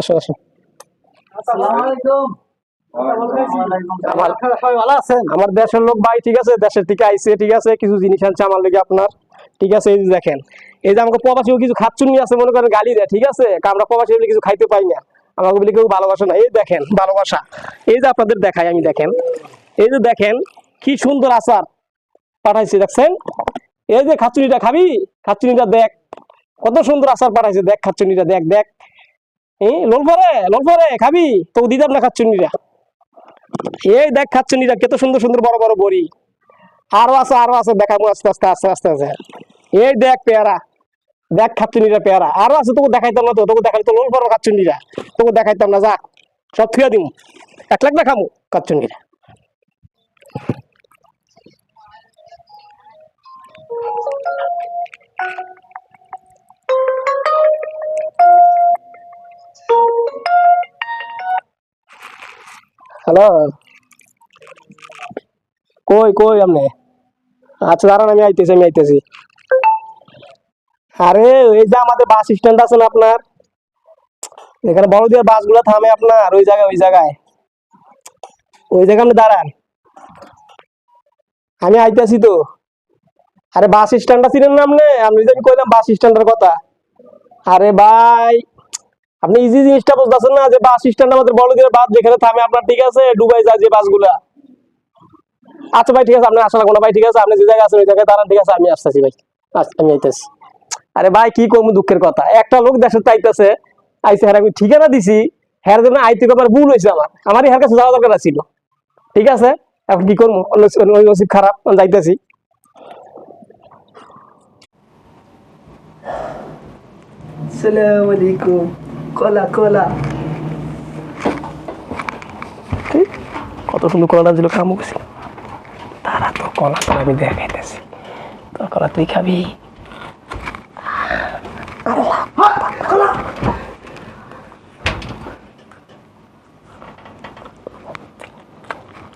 আসো আসো। আসসালামু আলাইকুম। আমার দেশের লোক ভাই, ঠিক আছে, দেশের থেকে আইছে, ঠিক আছে, কিছু জিনিস আনছে আমার লেগে আপনার, ঠিক আছে। এই যে দেখেন, এই যে আমাকে প্রবাসীও কিছু খাচ্ছুনি আছে, মনে করেন গালি দেয়, ঠিক আছে, আমরা প্রবাসী বলে কিছু খাইতে পাই না, আমাকে বলে কেউ ভালোবাসে না। এই দেখেন ভালোবাসা, এই যে আপনাদের দেখাই আমি, দেখেন, এই যে দেখেন কি সুন্দর আচার পাঠাইছে, দেখছেন? এই যে খাচ্ছুনিটা খাবি, খাচ্ছুনিটা দেখ, কত সুন্দর আচার পাঠাইছে, দেখ খাচ্ছুনিটা, দেখ দেখ। লোল পরে খাবি তো দিদাম না খাচ্ছুনিটা। এই দেখ খাচ্ছুনিটা কত সুন্দর সুন্দর বড় বড় বড়ি, আরো আছে দেখাবো আস্তে আস্তে আস্তে আস্তে আস্তে। এই দেখ পেয়ারা, দেখ খাচ্ছুনিটা পেয়ারা, আরো আছে, তোকে দেখাইতাম না, তো তোকে দেখাইতো লোল বড় খাচ্ছুনিটা, তোকে দেখাইতাম না, যা সব থুয়া দিম, 1 লাখ না খামু খাচ্ছুনিটা। হ্যালো, কই কই আপনি? আচ্ছা দাঁড়ান, আমি আইতেছি। আরে এই যে আমাদের বাস স্ট্যান্ড আছে না আপনার, এখানে বড়দের বাস গুলো থামে আপনার, ওই জায়গায় আপনি দাঁড়ান, আমি আইতেছি তো। আরে বাস স্ট্যান্ডটা ছিলেন না আপনি, আমি যে কইলাম বাস স্ট্যান্ডের কথা। আরে ভাই, আপনি ইজি জিনিসটা বুঝতেছেন না, যে বাস স্ট্যান্ড আমাদের বড়দের বাস যেখানে থামে আপনার, ঠিক আছে, ডুবাই যায় যে বাসগুলা। আচ্ছা ভাই ঠিক আছে, আপনি আসা লাগবে না ভাই, ঠিক আছে, আপনি যে জায়গায় আছেন ওই জায়গায় দাঁড়ান, ঠিক আছে, আমি আসতেছি ভাই, আচ্ছা আমি আইতেছি। আরে ভাই কি কম দুঃখের কথা, একটা লোক দেশের চাইতেছে, আইসে, হ্যাঁ আমি ঠিকানা দিছি, হ্যার জন্য আইতে আমার ভুল হয়েছে, আমারই হ্যার কাছে যাওয়া দরকার ছিল, ঠিক আছে। এখন কি করবো, নসিব খারাপ, যাইতেছি। আসসালামু আলাইকুম। কলা কলা। কত সুন্দর কলাটা ছিল, কামু গেছি, তারা তো কলা তো আমি দেখাইতেছি, তোর কলা তুই খাবি।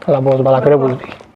কলা বস, ভালো করে বুঝবি।